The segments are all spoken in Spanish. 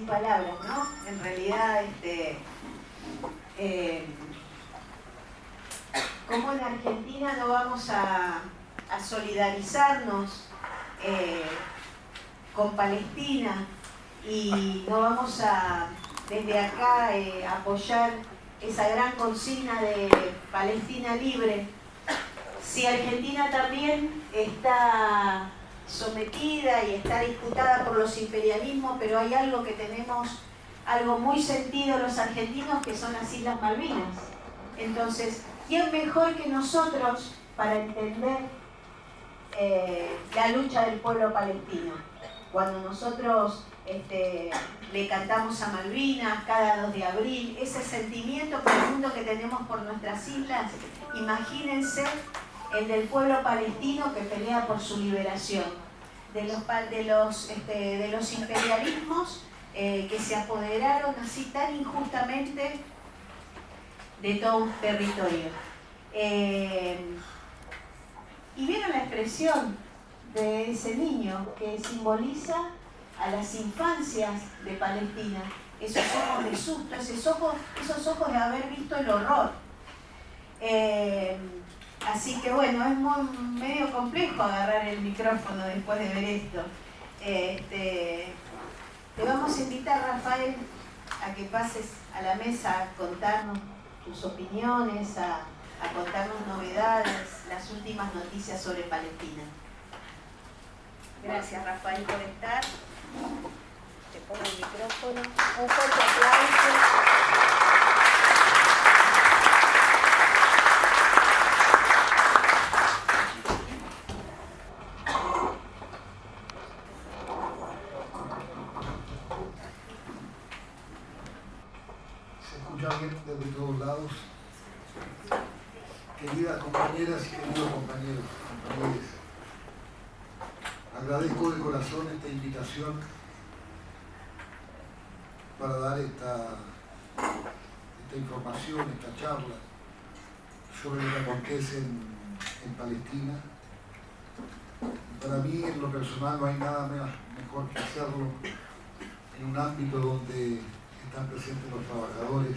sin palabras, ¿no? En realidad, como en Argentina no vamos a solidarizarnos con Palestina y no vamos a desde acá apoyar esa gran consigna de Palestina libre, si Argentina también está sometida y está disputada por los imperialismos, pero hay algo que tenemos, algo muy sentido los argentinos, que son las Islas Malvinas. Entonces, ¿quién mejor que nosotros para entender la lucha del pueblo palestino? Cuando nosotros le cantamos a Malvinas cada 2 de abril, ese sentimiento profundo que tenemos por nuestras islas, imagínense el del pueblo palestino que pelea por su liberación, de los imperialismos que se apoderaron así tan injustamente de todo un territorio. Y vieron la expresión de ese niño que simboliza a las infancias de Palestina, esos ojos de susto, esos ojos de haber visto el horror. Así que bueno, es medio complejo agarrar el micrófono después de ver esto. Te vamos a invitar, Rafael, a que pases a la mesa a contarnos tus opiniones, a contarnos novedades, las últimas noticias sobre Palestina. Gracias, Rafael, por estar. Te pongo el micrófono. Un fuerte aplauso. Desde todos lados. Queridas compañeras y queridos compañeros, agradezco de corazón esta invitación para dar esta información, esta charla sobre lo que acontece en Palestina. Para mí, en lo personal, no hay nada mejor que hacerlo en un ámbito donde están presentes los trabajadores,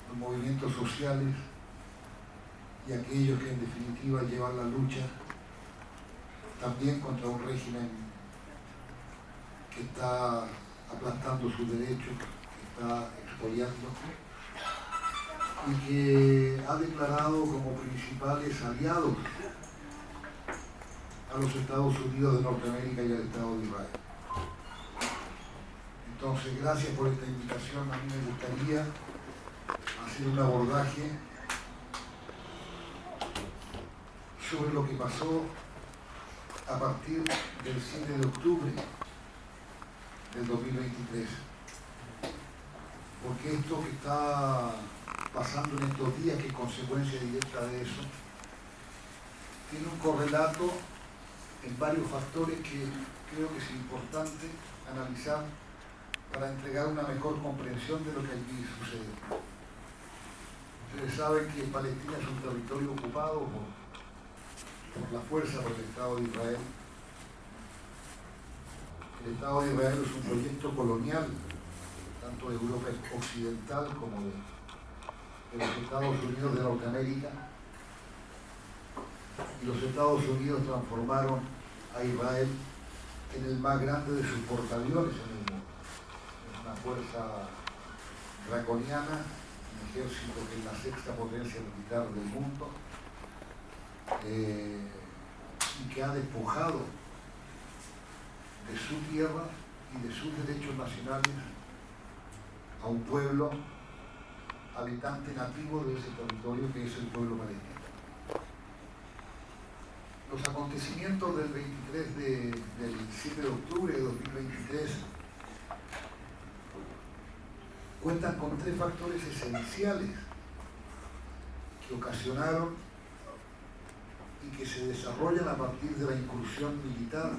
los movimientos sociales y aquellos que en definitiva llevan la lucha también contra un régimen que está aplastando sus derechos, que está expoliando y que ha declarado como principales aliados a los Estados Unidos de Norteamérica y al Estado de Israel. Entonces, gracias por esta invitación. A mí me gustaría hacer un abordaje sobre lo que pasó a partir del 7 de octubre del 2023. Porque esto que está pasando en estos días, que es consecuencia directa de eso, tiene un correlato en varios factores que creo que es importante analizar para entregar una mejor comprensión de lo que allí sucede. Ustedes saben que Palestina es un territorio ocupado por la fuerza del Estado de Israel. El Estado de Israel es un proyecto colonial, tanto de Europa occidental como de los Estados Unidos de Norteamérica. Y los Estados Unidos transformaron a Israel en el más grande de sus portaaviones en el mundo. Es una fuerza draconiana, un ejército que es la sexta potencia militar del mundo, y que ha despojado de su tierra y de sus derechos nacionales a un pueblo habitante nativo de ese territorio, que es el pueblo palestino. Los acontecimientos del 7 de octubre de 2023 cuentan con 3 factores esenciales que ocasionaron y que se desarrollan a partir de la incursión militar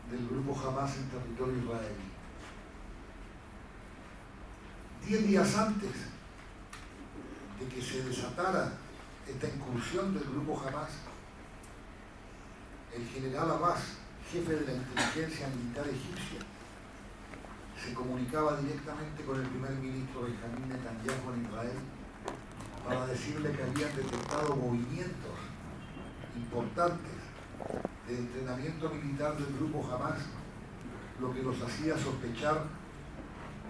del grupo Hamas en territorio israelí. 10 días antes de que se desatara esta incursión del grupo Hamas, el general Abbas, jefe de la inteligencia militar egipcia, se comunicaba directamente con el primer ministro Benjamín Netanyahu en Israel para decirle que habían detectado movimientos importantes de entrenamiento militar del grupo Hamas, lo que los hacía sospechar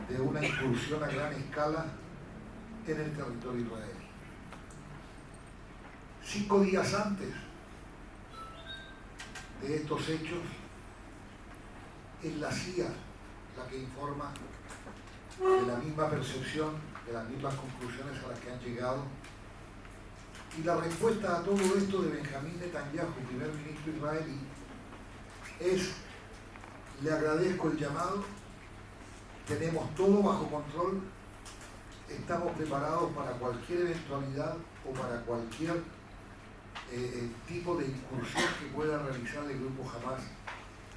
de una incursión a gran escala en el territorio israelí. 5 días antes de estos hechos, es la CIA la que informa de la misma percepción, de las mismas conclusiones a las que han llegado. Y la respuesta a todo esto de Benjamín Netanyahu, primer ministro israelí, es: le agradezco el llamado, tenemos todo bajo control, estamos preparados para cualquier eventualidad o para cualquier tipo de incursión que pueda realizar el grupo Hamas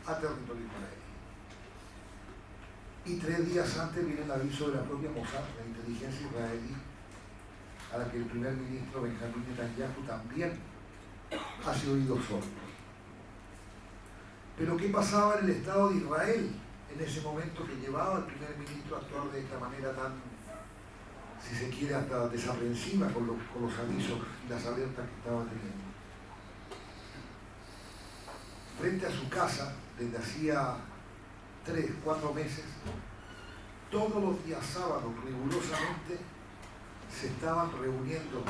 a territorio israelí. Y 3 días antes viene el aviso de la propia Mossad, la inteligencia israelí, a la que el primer ministro Benjamín Netanyahu también hace oídos sordos. Pero ¿qué pasaba en el Estado de Israel en ese momento que llevaba al primer ministro a actuar de esta manera tan, si se quiere, hasta desaprensiva con los avisos y las alertas que estaba teniendo? Frente a su casa, desde hacía 3-4 meses, todos los días sábados rigurosamente se estaban reuniendo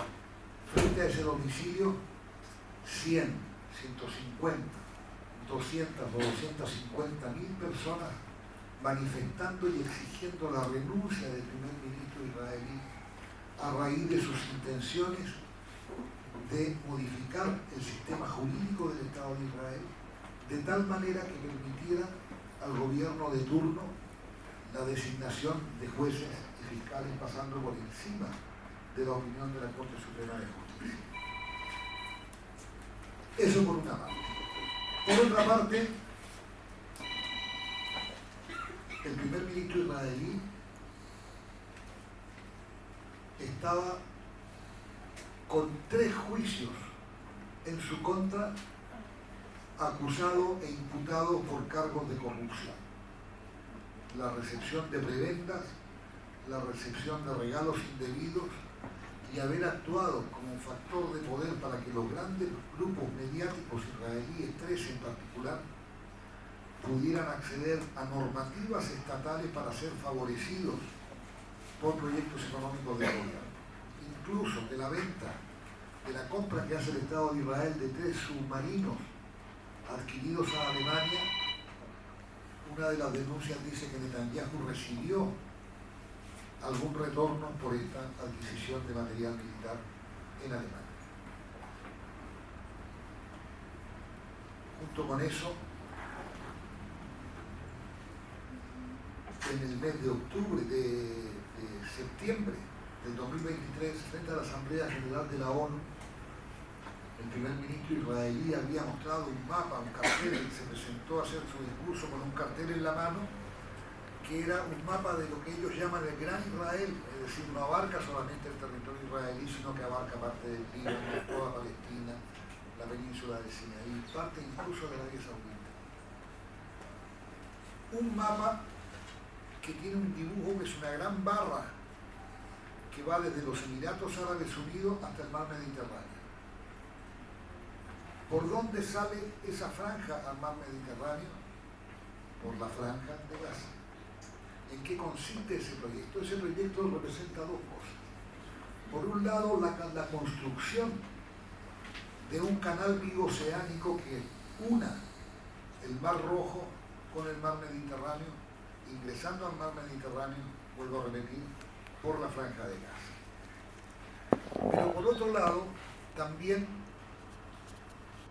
frente a ese domicilio 100, 150, 200 o 250.000 personas manifestando y exigiendo la renuncia del primer ministro israelí a raíz de sus intenciones de modificar el sistema jurídico del Estado de Israel de tal manera que permitiera al gobierno de turno la designación de jueces y fiscales pasando por encima de la opinión de la Corte Suprema de Justicia. Eso por una parte. Por otra parte, el primer ministro israelí estaba con 3 juicios en su contra, acusado e imputado por cargos de corrupción: la recepción de prebendas, la recepción de regalos indebidos y haber actuado como un factor de poder para que los grandes grupos mediáticos israelíes, 3 en particular, pudieran acceder a normativas estatales para ser favorecidos por proyectos económicos del gobierno. Incluso de la venta, de la compra que hace el Estado de Israel de 3 submarinos adquiridos a Alemania, una de las denuncias dice que Netanyahu recibió algún retorno por esta adquisición de material militar en Alemania. Junto con eso, en el mes de octubre, de septiembre del 2023, frente a la Asamblea General de la ONU, el primer ministro israelí había mostrado un mapa, un cartel, y se presentó a hacer su discurso con un cartel en la mano, que era un mapa de lo que ellos llaman el Gran Israel, es decir, no abarca solamente el territorio israelí, sino que abarca parte del Líbano, toda Palestina, la península de Sinaí, parte incluso de Arabia Saudita. Un mapa que tiene un dibujo que es una gran barra que va desde los Emiratos Árabes Unidos hasta el mar Mediterráneo. ¿Por dónde sale esa franja al mar Mediterráneo? Por la franja de Gaza. ¿En qué consiste ese proyecto? Ese proyecto representa 2 cosas. Por un lado, la construcción de un canal bioceánico que una el Mar Rojo con el mar Mediterráneo, ingresando al mar Mediterráneo, vuelvo a repetir, por la franja de Gaza. Pero por otro lado, también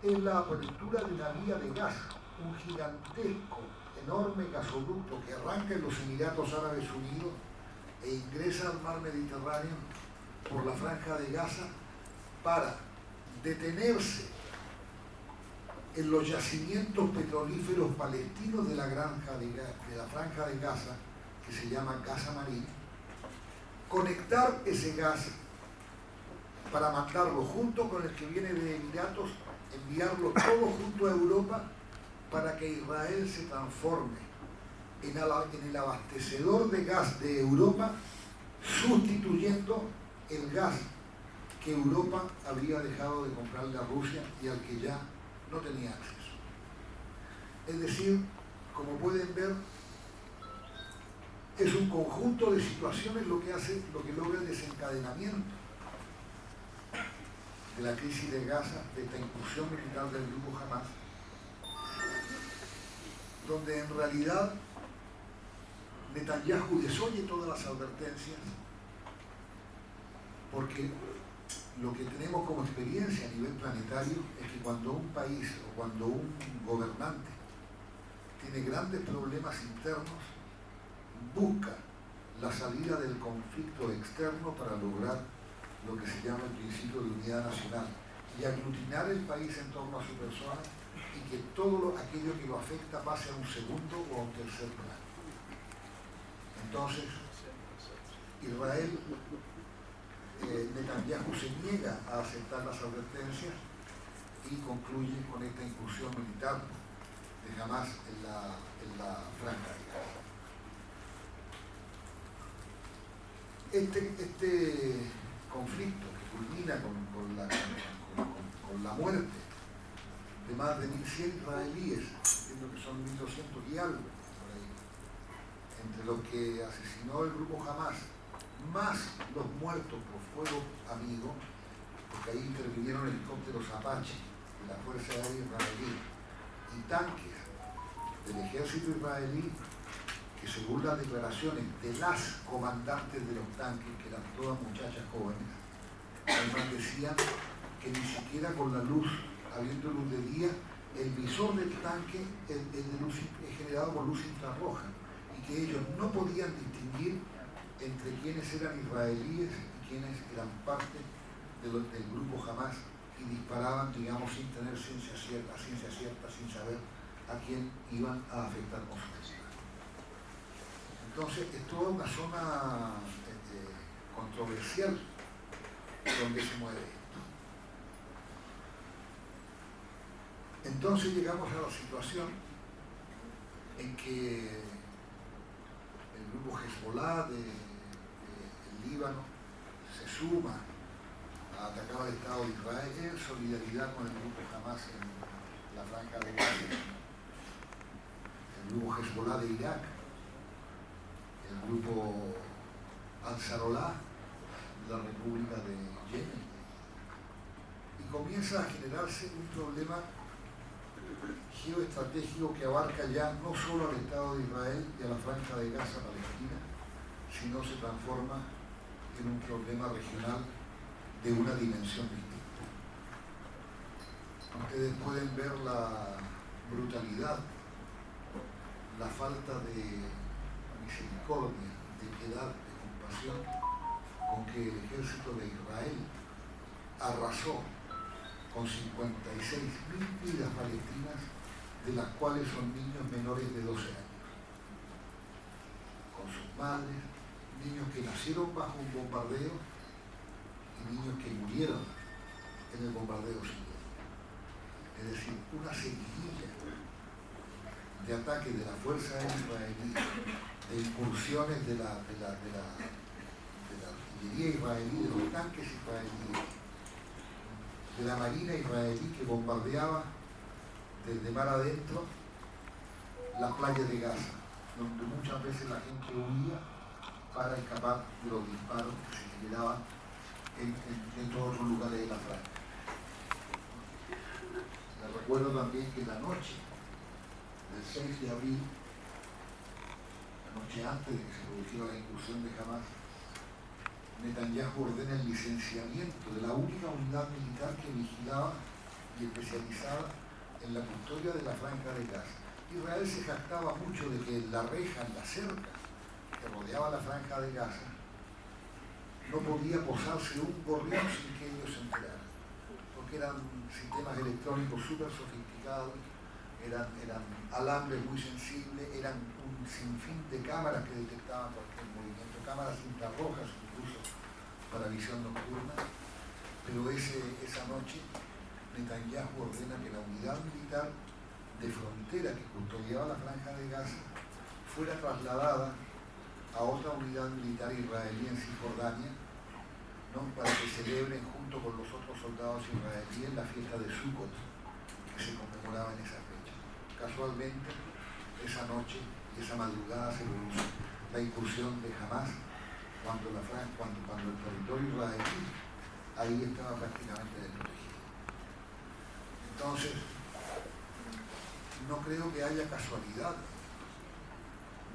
es la apertura de una vía de gas, un gigantesco, enorme gasoducto que arranca en los Emiratos Árabes Unidos e ingresa al mar Mediterráneo por la franja de Gaza para detenerse en los yacimientos petrolíferos palestinos de la franja de Gaza, que se llama Gaza Marina, conectar ese gas para mandarlo junto con el que viene de Emiratos, enviarlo todo junto a Europa para que Israel se transforme en el abastecedor de gas de Europa, sustituyendo el gas que Europa había dejado de comprarle a Rusia y al que ya no tenía acceso. Es decir, como pueden ver, es un conjunto de situaciones lo que logra el desencadenamiento de la crisis de Gaza, de esta incursión militar del grupo Hamas, donde en realidad Netanyahu desoye todas las advertencias, porque lo que tenemos como experiencia a nivel planetario es que cuando un país o cuando un gobernante tiene grandes problemas internos, busca la salida del conflicto externo para lograr lo que se llama el principio de unidad nacional y aglutinar el país en torno a su persona y que todo aquello que lo afecta pase a un segundo o a un tercer plano. Entonces, Israel, Netanyahu se niega a aceptar las advertencias y concluye con esta incursión militar de Hamas en la franja de Gaza. Este conflicto que culmina con la muerte de más de 1.100 israelíes, entiendo que son 1.200 y algo por ahí, entre los que asesinó el grupo Hamas, más los muertos por fuego amigo, porque ahí intervinieron helicópteros Apache de la Fuerza Aérea Israelí y tanques del ejército israelí, que según las declaraciones de las comandantes de los tanques, que eran todas muchachas jóvenes, además decían que ni siquiera con la luz, habiendo luz de día, el visor del tanque es generado por luz infrarroja y que ellos no podían distinguir entre quienes eran israelíes y quienes eran parte del grupo Hamas y disparaban, digamos, sin tener ciencia cierta, sin saber a quién iban a afectar con su disparo. Entonces, es toda una zona controversial donde se mueve esto. Entonces llegamos a la situación en que el grupo Hezbollah del Líbano se suma a atacar al Estado de Israel en solidaridad con el grupo Hamas en la franja de Gaza, el grupo Hezbollah de Irak, el grupo Ansarollah de la República de Yemen, y comienza a generarse un problema geoestratégico que abarca ya no solo al Estado de Israel y a la franja de Gaza palestina, sino se transforma en un problema regional de una dimensión distinta. Ustedes pueden ver la brutalidad, la falta de misericordia, de piedad, de compasión con que el ejército de Israel arrasó con 56.000 vidas palestinas, de las cuales son niños menores de 12 años, con sus madres, niños que nacieron bajo un bombardeo y niños que murieron en el bombardeo siguiente. Es decir, una seguidilla de ataques de la Fuerza Aérea Israelí, de incursiones de la artillería israelí, de los tanques israelíes, de la Marina israelí que bombardeaba desde mar adentro la playa de Gaza, donde muchas veces la gente huía para escapar de los disparos que se generaban en todos los lugares de la franja. Les recuerdo también que la noche del 6 de abril, la noche antes de que se produjera la incursión de Hamas, Netanyahu ordena el licenciamiento de la única unidad militar que vigilaba y especializada en la custodia de la franja de Gaza. Israel se jactaba mucho de que en la reja, en la cerca que rodeaba la franja de Gaza, no podía posarse un gorrión sin que ellos se enteraran, porque eran sistemas electrónicos súper sofisticados, eran alambres muy sensibles, eran un sinfín de cámaras que detectaban cualquier movimiento, cámaras infrarrojas incluso para visión nocturna, pero esa noche Netanyahu ordena que la unidad militar de frontera que custodiaba la franja de Gaza fuera trasladada a otra unidad militar israelí en Cisjordania, ¿no?, para que celebren junto con los otros soldados israelíes la fiesta de Sukkot, que se conmemoraba en esa fecha. Casualmente, esa noche y esa madrugada se produjo la incursión de Hamas cuando el territorio israelí ahí estaba prácticamente desprotegido. Entonces, no creo que haya casualidad,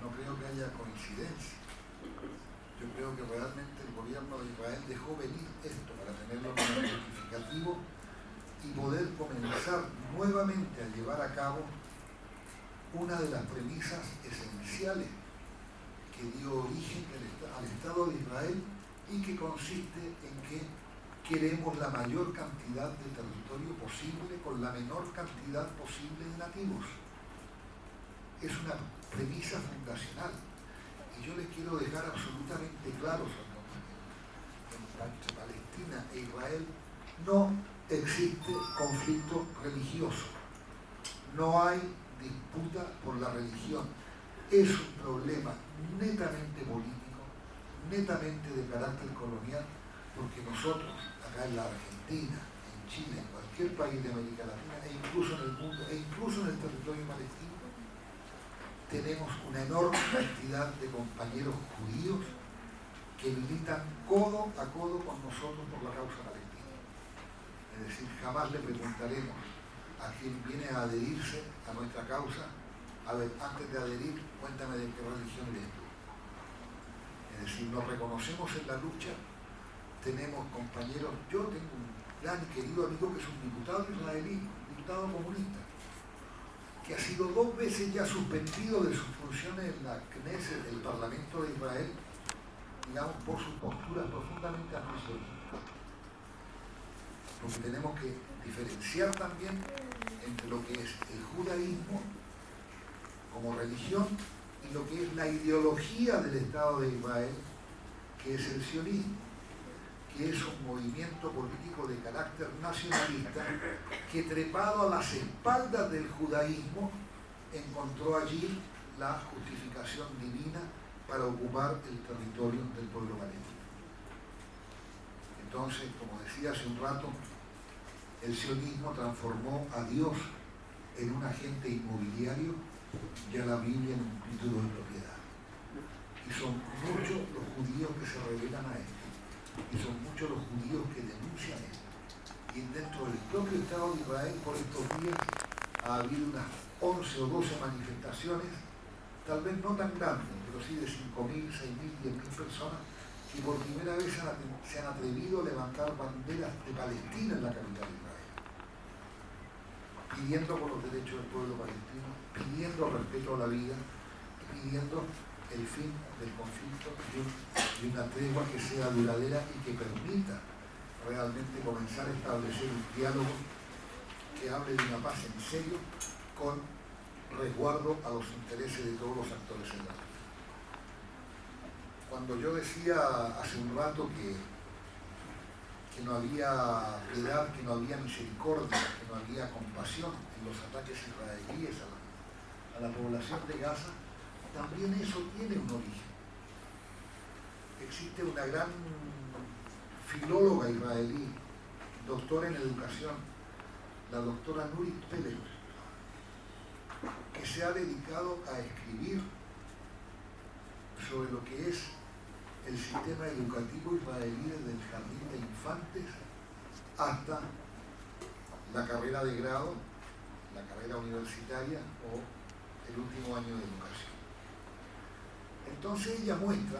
no creo que haya coincidencia. Yo creo que realmente el gobierno de Israel dejó venir esto para tenerlo como justificativo y poder comenzar nuevamente a llevar a cabo una de las premisas esenciales que dio origen al Estado de Israel y que consiste en que queremos la mayor cantidad de territorio posible con la menor cantidad posible de nativos. Es una premisa fundacional. Y yo les quiero dejar absolutamente claros a los compañeros. Entre Palestina e Israel no existe conflicto religioso. No hay disputa por la religión. Es un problema netamente político, netamente de carácter colonial, porque nosotros, acá en la Argentina, en Chile, en cualquier país de América Latina, e incluso en el mundo, e incluso en el territorio palestino, tenemos una enorme cantidad de compañeros judíos que militan codo a codo con nosotros por la causa palestina. Es decir, jamás le preguntaremos a quien viene a adherirse a nuestra causa: a ver, antes de adherir, cuéntame de qué religión eres tú. Es decir, nos reconocemos en la lucha. Tenemos compañeros, yo tengo un gran y querido amigo que es un diputado israelí, un diputado comunista, que ha sido 2 veces ya suspendido de sus funciones en la Knesset, el Parlamento de Israel, digamos, por sus posturas profundamente antisionistas. Porque tenemos que diferenciar también entre lo que es el judaísmo como religión y lo que es la ideología del Estado de Israel, que es el sionismo, que es un movimiento político de carácter nacionalista que, trepado a las espaldas del judaísmo, encontró allí la justificación divina para ocupar el territorio del pueblo palestino. Entonces, como decía hace un rato, el sionismo transformó a Dios en un agente inmobiliario y a la Biblia en un título de propiedad. Y son muchos los judíos que se rebelan a esto. Y son muchos los judíos que denuncian esto. Y dentro del propio Estado de Israel, por estos días, ha habido unas 11 o 12 manifestaciones, tal vez no tan grandes, pero sí de 5.000, 6.000, 10.000 personas, que por primera vez se han atrevido a levantar banderas de Palestina en la capital de Israel, pidiendo por los derechos del pueblo palestino, pidiendo respeto a la vida, pidiendo el fin del conflicto y una tregua que sea duradera y que permita realmente comenzar a establecer un diálogo que hable de una paz en serio, con resguardo a los intereses de todos los actores en la vida. Cuando yo decía hace un rato que no había piedad, que no había misericordia, que no había compasión en los ataques israelíes a la población de Gaza, también eso tiene un origen. Existe una gran filóloga israelí, doctora en educación, la doctora Nurit Pérez, que se ha dedicado a escribir sobre lo que es el sistema educativo israelí desde el jardín de infantes hasta la carrera de grado, la carrera universitaria o el último año de educación. Entonces ella muestra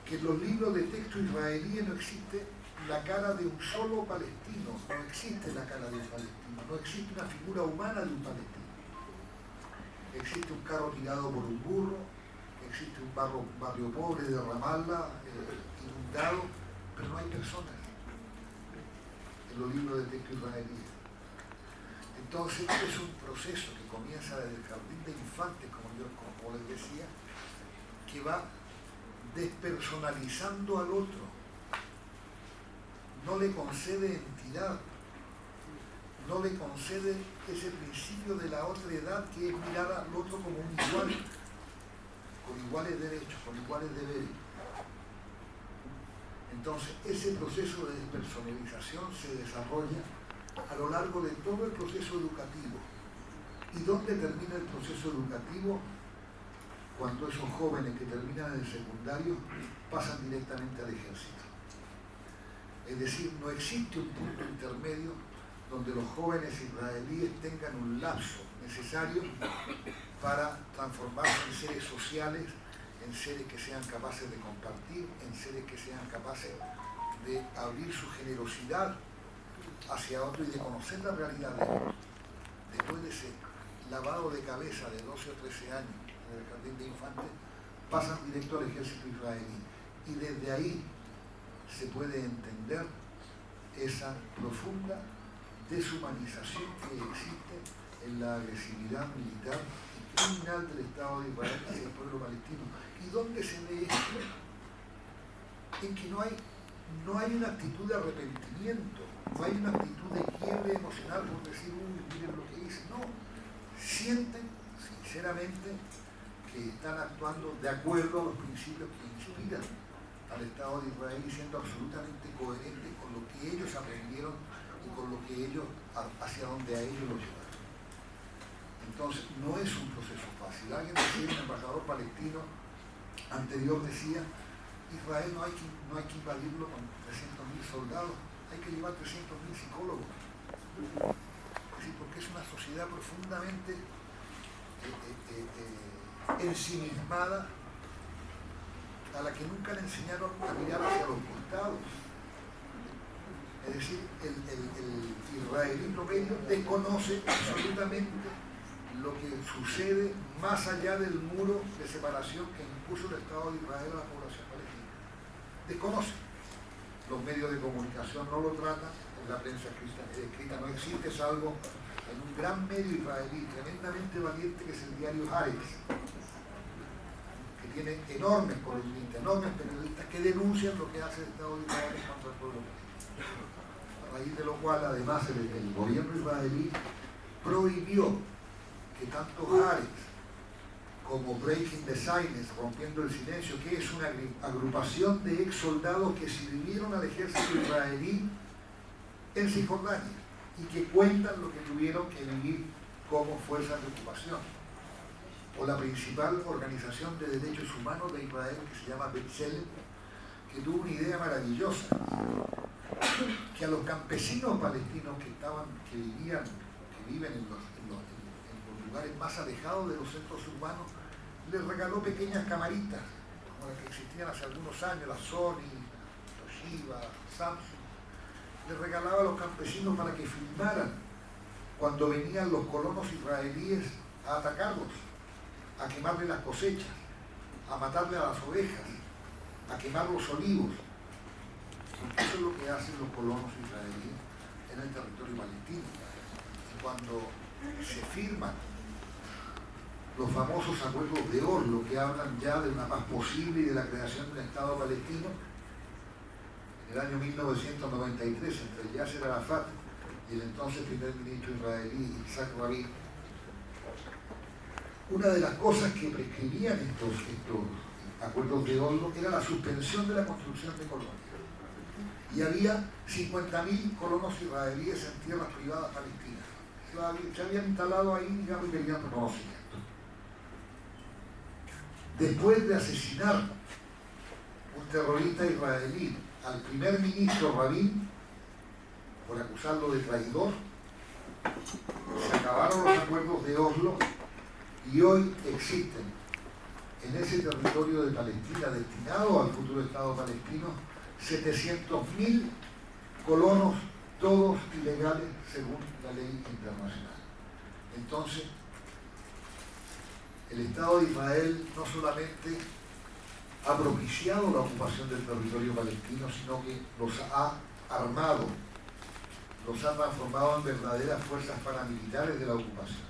que en los libros de texto israelíes no existe la cara de un solo palestino, no existe la cara de un palestino, no existe una figura humana de un palestino. Existe un carro tirado por un burro, existe un barrio pobre de Ramallah, inundado, pero no hay personas en los libros de texto israelíes. Entonces es un proceso que comienza desde el jardín de infantes, como les decía, que va despersonalizando al otro, no le concede entidad, no le concede ese principio de la otra edad que es mirar al otro como un igual, iguales derechos, con iguales deberes. Entonces, ese proceso de despersonalización se desarrolla a lo largo de todo el proceso educativo. ¿Y dónde termina el proceso educativo? Cuando esos jóvenes que terminan el secundario pasan directamente al ejército. Es decir, no existe un punto intermedio donde los jóvenes israelíes tengan un lapso necesario para transformarse en seres sociales, en seres que sean capaces de compartir, en seres que sean capaces de abrir su generosidad hacia otro y de conocer la realidad de otro. Después de ese lavado de cabeza de 12 o 13 años en el jardín de infantes, pasan directo al ejército israelí. Y desde ahí se puede entender esa profunda deshumanización que existe en la agresividad militar y criminal del Estado de Israel hacia el pueblo palestino. ¿Y dónde se ve esto? En que no hay una actitud de arrepentimiento, no hay una actitud de quiebre emocional por decir, uy, miren lo que hice. No, sienten sinceramente que están actuando de acuerdo a los principios que inspiran al Estado de Israel y siendo absolutamente coherentes con lo que ellos aprendieron y con lo que ellos, hacia donde a ellos los llevaron. Entonces, no es un proceso fácil. Alguien decía, un embajador palestino anterior decía, Israel no hay que invadirlo con 300.000 soldados, hay que llevar 300.000 psicólogos. Es decir, porque es una sociedad profundamente ensimismada, a la que nunca le enseñaron a mirar hacia los costados. Es decir, el israelí promedio desconoce absolutamente lo que sucede más allá del muro de separación que impuso el Estado de Israel a la población palestina. Desconoce. Los medios de comunicación no lo tratan, en la prensa escrita no existe, salvo en un gran medio israelí tremendamente valiente que es el diario Haaretz, que tiene enormes columnistas, enormes periodistas que denuncian lo que hace el Estado de Israel contra el pueblo palestino. A raíz de lo cual, además, el gobierno israelí prohibió que tanto Haaretz como Breaking the Silence, rompiendo el silencio, que es una agrupación de ex soldados que sirvieron al ejército israelí en Cisjordania y que cuentan lo que tuvieron que vivir como fuerzas de ocupación. O la principal organización de derechos humanos de Israel, que se llama B'Tselem, que tuvo una idea maravillosa, que a los campesinos palestinos que viven en los lugares más alejados de los centros urbanos, les regaló pequeñas camaritas, como las que existían hace algunos años, la Sony, Toshiba, Samsung. Les regalaba a los campesinos para que filmaran cuando venían los colonos israelíes a atacarlos, a quemarle las cosechas, a matarle a las ovejas, a quemar los olivos. Porque eso es lo que hacen los colonos israelíes en el territorio palestino. Y cuando se firman los famosos acuerdos de Oslo, que hablan ya de una paz posible y de la creación de un Estado palestino, en el año 1993, entre Yasser Arafat y el entonces primer ministro israelí Yitzhak Rabin, una de las cosas que prescribían estos acuerdos de Oslo era la suspensión de la construcción de colonias. Y había 50.000 colonos israelíes en tierras privadas palestinas. Se habían instalado ahí, digamos, y querían reconocimiento. Después de asesinar un terrorista israelí al primer ministro Rabin por acusarlo de traidor, se acabaron los acuerdos de Oslo y hoy existen en ese territorio de Palestina destinado al futuro Estado palestino 700.000 colonos, todos ilegales según la ley internacional. Entonces, el Estado de Israel no solamente ha propiciado la ocupación del territorio palestino, sino que los ha armado, los ha transformado en verdaderas fuerzas paramilitares de la ocupación.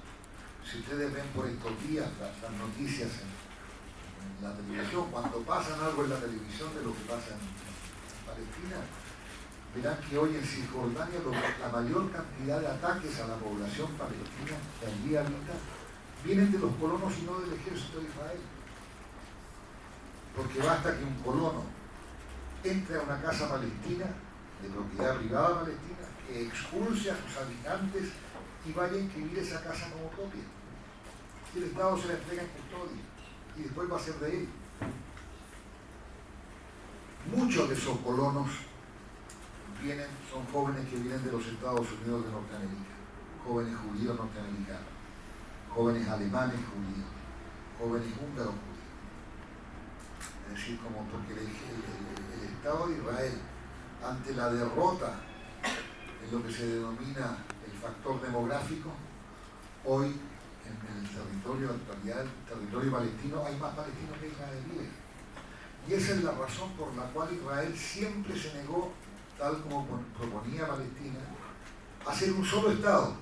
Si ustedes ven por estos días las noticias en la televisión, cuando pasan algo en la televisión de lo que pasa en Palestina, verán que hoy en Cisjordania la mayor cantidad de ataques a la población palestina que allí habita vienen de los colonos y no del ejército de Israel. porque basta que un colono entre a una casa palestina, de propiedad privada palestina, que expulse a sus habitantes y vaya a inscribir esa casa como propia. Y el Estado se la entrega en custodia y después va a ser de él. Muchos de esos colonos son jóvenes que vienen de los Estados Unidos de Norteamérica, jóvenes judíos norteamericanos, jóvenes alemanes judíos, jóvenes húngaros judíos. Es decir, como porque el Estado de Israel, ante la derrota en lo que se denomina el factor demográfico, hoy en el territorio, en realidad el territorio palestino, hay más palestinos que israelíes. Y esa es la razón por la cual Israel siempre se negó, tal como proponía Palestina, a ser un solo Estado.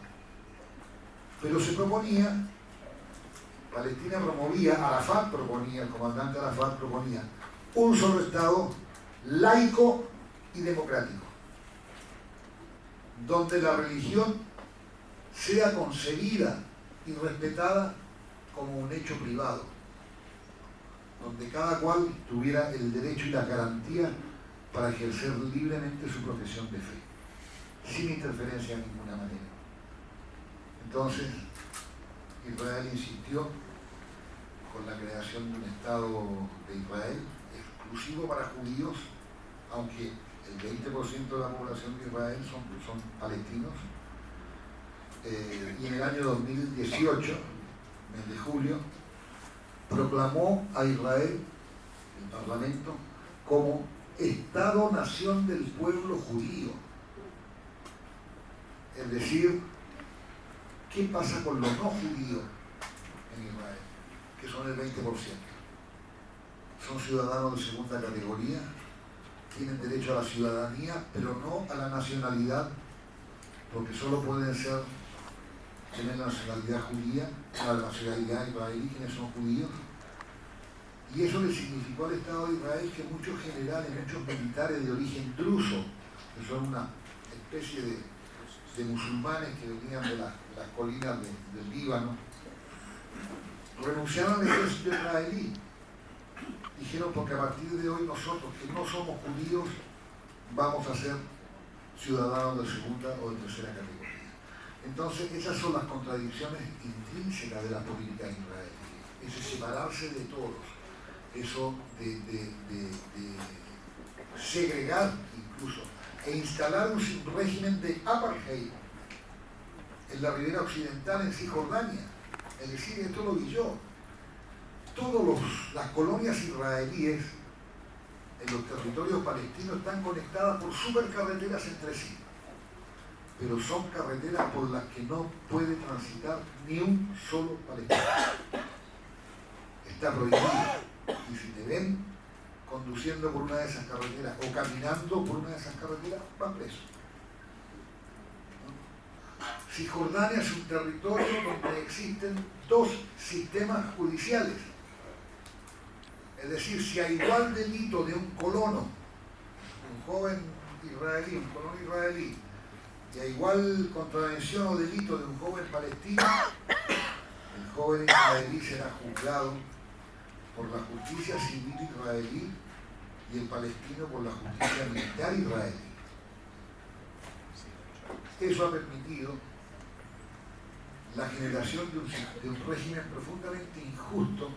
Pero se proponía, Palestina promovía, Arafat proponía, el comandante Arafat proponía, un solo Estado laico y democrático, donde la religión sea concebida y respetada como un hecho privado, donde cada cual tuviera el derecho y la garantía para ejercer libremente su profesión de fe, sin interferencia de ninguna manera. Entonces, Israel insistió con la creación de un Estado de Israel exclusivo para judíos, aunque el 20% de la población de Israel son palestinos. Y en el año 2018, mes de julio, proclamó a Israel, el Parlamento, como Estado-nación del pueblo judío. Es decir, ¿qué pasa con los no judíos en Israel? Que son el 20%. Son ciudadanos de segunda categoría, tienen derecho a la ciudadanía, pero no a la nacionalidad, porque solo pueden tener la nacionalidad judía, la nacionalidad israelí, quienes son judíos. Y eso le significó al Estado de Israel que muchos generales, muchos militares de origen druso, que son una especie de musulmanes que venían de las colinas del Líbano, renunciaron al ejército israelí. Dijeron, porque a partir de hoy nosotros, que no somos judíos, vamos a ser ciudadanos de segunda o de tercera categoría. Entonces, esas son las contradicciones intrínsecas de la política israelí. Ese separarse de todos, eso de segregar incluso, e instalar un régimen de apartheid en la ribera occidental, en Cisjordania. Es decir, esto lo vi yo. Todas las colonias israelíes en los territorios palestinos están conectadas por supercarreteras entre sí, pero son carreteras por las que no puede transitar ni un solo palestino. Está prohibido. Y si te ven conduciendo por una de esas carreteras o caminando por una de esas carreteras, van presos. Cisjordania es un territorio donde existen dos sistemas judiciales. Es decir, si a igual delito de un colono, un joven israelí, un colono israelí, y a igual contravención o delito de un joven palestino, el joven israelí será juzgado por la justicia civil israelí y el palestino por la justicia militar israelí. Eso ha permitido la generación de un régimen profundamente injusto